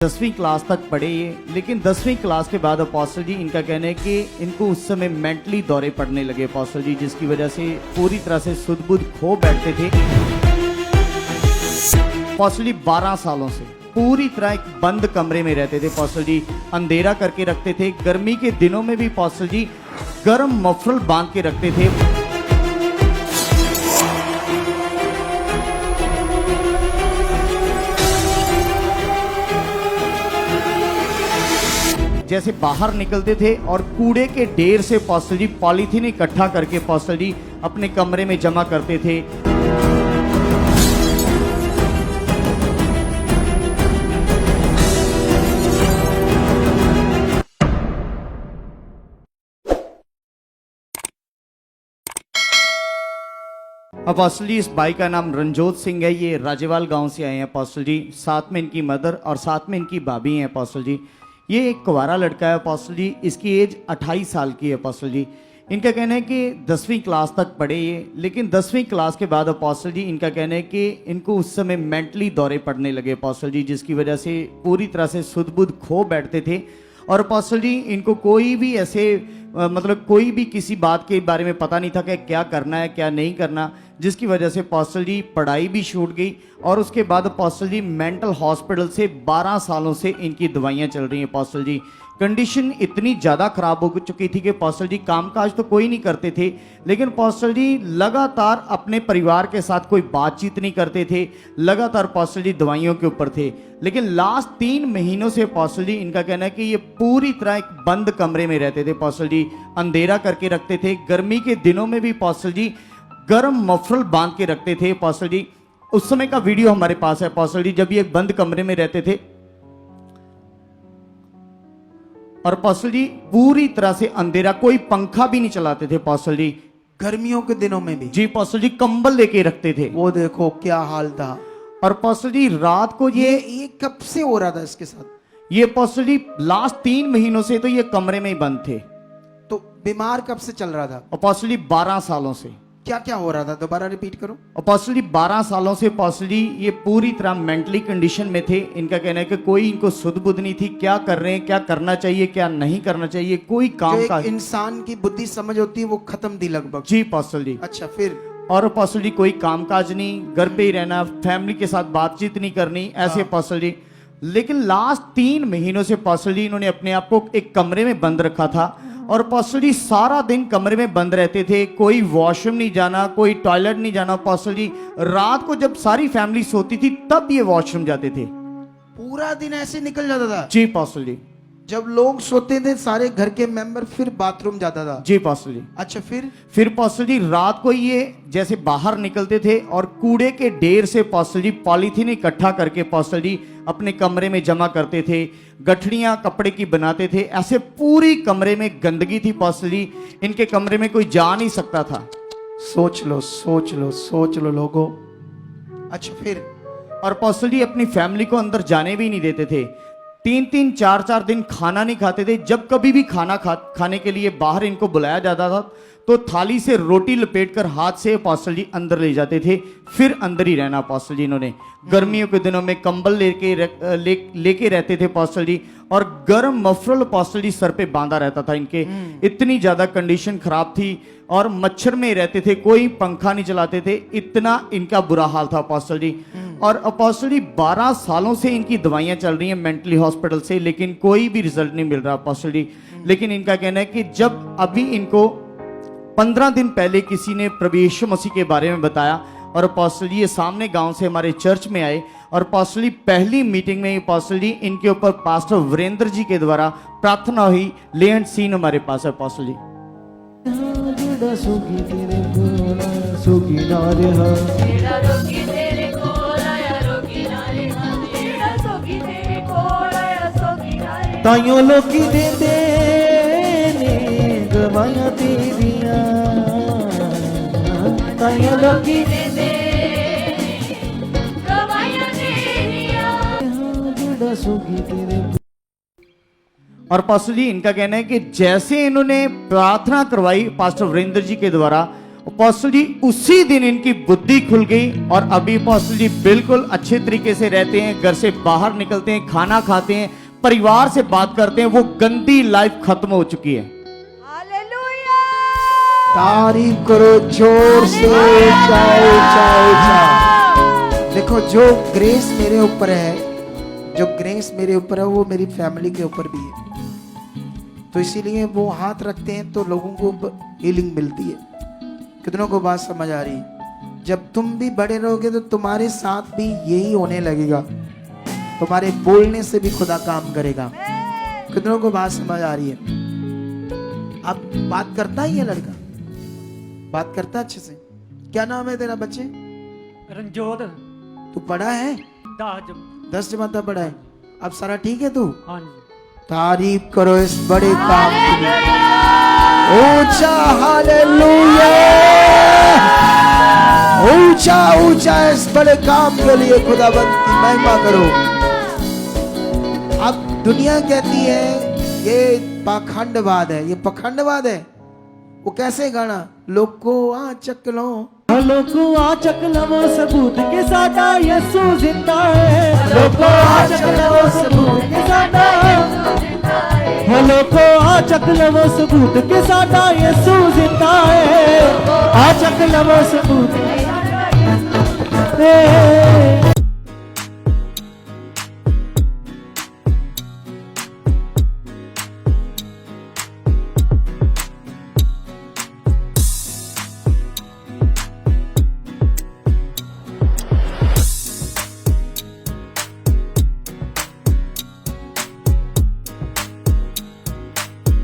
10वीं क्लास तक पढ़े ये, लेकिन 10वीं क्लास के बाद अपोस्टल जी इनका कहना है कि इनको उस समय मेंटली दौरे पड़ने लगे अपोस्टल जी, जिसकी वजह से पूरी तरह से सुध बुध खो बैठते थे। अपोस्टल जी 12 सालों से पूरी तरह एक बंद कमरे में रहते थे अपोस्टल जी, अंधेरा करके रखते थे। गर्मी के दिनों में भी अपोस्टल जी गर्म मफरल बांध के रखते थे। जैसे बाहर निकलते थे और कूड़े के ढेर से अपोस्टल जी पॉलीथीन इकट्ठा करके अपोस्टल जी अपने कमरे में जमा करते थे। अपोस्टल जी इस भाई का नाम रंजोत सिंह है, ये राजेवाल गांव से आए हैं अपोस्टल जी। साथ में इनकी मदर और साथ में इनकी भाभी हैं अपोस्टल जी। ये एक कुंवारा लड़का है अपोस्टल जी, इसकी एज 28 साल की है अपोस्टल जी। इनका कहना है कि 10वीं क्लास तक पढ़े ये, लेकिन 10वीं क्लास के बाद अपोस्टल जी इनका कहना है कि इनको उस समय मेंटली दौरे पड़ने लगे अपोस्टल जी, जिसकी वजह से पूरी तरह से सुध बुध खो बैठते थे। और अपोस्टल जी इनको कोई भी ऐसे मतलब कोई भी किसी बात के बारे में पता नहीं था कि क्या करना है क्या नहीं करना, जिसकी वजह से अपोस्टल जी पढ़ाई भी छूट गई। और उसके बाद अपोस्टल जी मेंटल हॉस्पिटल से 12 सालों से इनकी दवाइयाँ चल रही हैं अपोस्टल जी। कंडीशन इतनी ज़्यादा ख़राब हो चुकी थी कि अपोस्टल जी कामकाज तो कोई नहीं करते थे, लेकिन अपोस्टल जी लगातार अपने परिवार के साथ कोई बातचीत नहीं करते थे, लगातार अपोस्टल जी दवाइयों के ऊपर थे। लेकिन लास्ट 3 महीनों से अपोस्टल जी इनका कहना है कि ये पूरी तरह एक बंद कमरे में रहते थे अपोस्टल जी, अंधेरा करके रखते थे। गर्मी के दिनों में भी अपोस्टल जी गर्म मफरल बांध के रखते थे अपोस्टल जी। उस समय का वीडियो हमारे पास है अपोस्टल जी, जब ये बंद कमरे में रहते थे। और अपोस्टल जी पूरी तरह से अंधेरा, कोई पंखा भी नहीं चलाते थे अपोस्टल जी। गर्मियों के दिनों में भी जी अपोस्टल जी कंबल लेके रखते थे। वो देखो क्या हाल था। और अपोस्टल जी रात को ये कब से हो रहा था इसके साथ? ये अपोस्टल जी लास्ट 3 महीनों से तो ये कमरे में ही बंद थे। तो बीमार कब से चल रहा था? अपोस्टल जी 12 सालों से। क्या क्या हो रहा था, दोबारा रिपीट करो। अपोस्टल जी 12 सालों से अपोस्टल जी ये पूरी तरह मेंटली कंडीशन में थे। इनका कहना है कि कोई इनको सुध बुध नहीं थी, क्या कर रहे हैं, क्या करना चाहिए, क्या नहीं करना चाहिए, कोई काम का इंसान की बुद्धि समझ होती है वो खत्म थी लगभग। जी अपोस्टल जी। अच्छा फिर? और अपोस्टल जी कोई कामकाज नहीं, घर पे ही रहना, फैमिली के साथ बातचीत नहीं करनी, ऐसे अपोस्टल जी। लेकिन लास्ट 3 महीनों से अपोस्टल जी इन्होंने अपने आप को एक कमरे में बंद रखा था। और अपोस्टल जी सारा दिन कमरे में बंद रहते थे, कोई वॉशरूम नहीं जाना, कोई टॉयलेट नहीं जाना अपोस्टल जी। रात को जब सारी फैमिली सोती थी तब ये वॉशरूम जाते थे। पूरा दिन ऐसे निकल जाता था? जी अपोस्टल जी। जब लोग सोते थे सारे घर के मेंबर फिर बाथरूम जाता था? जी अपोस्टल जी। अच्छा फिर अपोस्टल जी रात को ये जैसे बाहर निकलते थे और कूड़े के ढेर से अपोस्टल जी पॉलीथीन इकट्ठा करके अपोस्टल जी अपने कमरे में जमा करते थे, गठड़ियां कपड़े की बनाते थे। ऐसे पूरी कमरे में गंदगी थी अपोस्टल जी, इनके कमरे में कोई जा नहीं सकता था। सोच लो सोच लो सोच लो लोगों। अच्छा फिर? और अपोस्टल जी अपनी फैमिली को अंदर जाने भी नहीं देते थे। 3-3 4-4 दिन खाना नहीं खाते थे। जब कभी भी खाने के लिए बाहर इनको बुलाया जाता था तो थाली से रोटी लपेटकर हाथ से अपोस्टल जी अंदर ले जाते थे, फिर अंदर ही रहना अपोस्टल जी। इन्होंने गर्मियों के दिनों में कंबल लेके रहते थे अपोस्टल जी, और गर्म मफरल अपोस्टल जी सर पे बांधा रहता था इनके। इतनी ज्यादा कंडीशन खराब थी और मच्छर में रहते थे, कोई पंखा नहीं चलाते थे, इतना इनका बुरा हाल था अपोस्टल जी। और अपोस्टल जी 12 सालों से इनकी दवाइयां चल रही हैं मेंटली हॉस्पिटल से, लेकिन कोई भी रिजल्ट नहीं मिल रहा अपोस्टल जी। लेकिन इनका कहना है कि जब अभी इनको 15 दिन पहले किसी ने प्रभु यीशु मसीह के बारे में बताया और अपोस्टल जी ये सामने गांव से हमारे चर्च में आए, और अपोस्टल जी पहली मीटिंग में अपोस्टल जी इनके ऊपर पास्टर वीरेंद्र जी के द्वारा प्रार्थना हुई। लेंट सीन हमारे पास है अपोस्टल जी। ताइयों लोकी देंदे ने गवाइयां तेरियां, ताइयों लोकी देंदे गवाइयां तेरियां, जुड़ा सुखी तेरे। और पास्टर जी इनका कहना है कि जैसे इन्होंने प्रार्थना करवाई पास्टर वीरेंद्र जी के द्वारा, अपोस्टल जी उसी दिन इनकी बुद्धि खुल गई और अभी अपोस्टल जी बिल्कुल अच्छे तरीके से रहते हैं, घर से बाहर निकलते हैं, खाना खाते हैं, परिवार से बात करते हैं। वो गंदी लाइफ खत्म हो चुकी है। हालेलुया। तारीफ करो जोर से, ऊंचा ऊंचा ऊंचा। देखो जो ग्रेस मेरे ऊपर है, जो ग्रेस मेरे ऊपर है वो मेरी फैमिली के ऊपर भी है। तो इसीलिए वो हाथ रखते हैं तो लोगों को हीलिंग मिलती है। कितनों को बात समझ आ रही है? जब तुम भी बड़े रहोगे तो तुम्हारे साथ भी यही होने लगेगा। तुम्हारे बोलने से भी खुदा काम करेगा। कितनों को बात समझ आ रही है? अब बात करता ही है लड़का, बात करता अच्छे से। क्या नाम है तेरा बच्चे? रंजोत तू पढ़ा है? 10 जमाता पढ़ा है। अब सारा ठीक है तू? हाँ जी। तारीफ करो इस बड़े काम के लिए। ऊंचा हालेलुया, ऊंचा ऊंचा इस बड़े काम के लिए खुदावंद की महिमा करो। अब दुनिया कहती है ये पाखंडवाद है, ये पखंडवाद है। वो कैसे गाना? लोग को आ चक लो, लोको आ चक लवो सबूत के साटा यीशु जिंदा है। लोको आ चक लवो सबूत के साटा, लोको आ चक लवो सबूत के साटा यीशु जिंदा है। आ चक लवो सबूत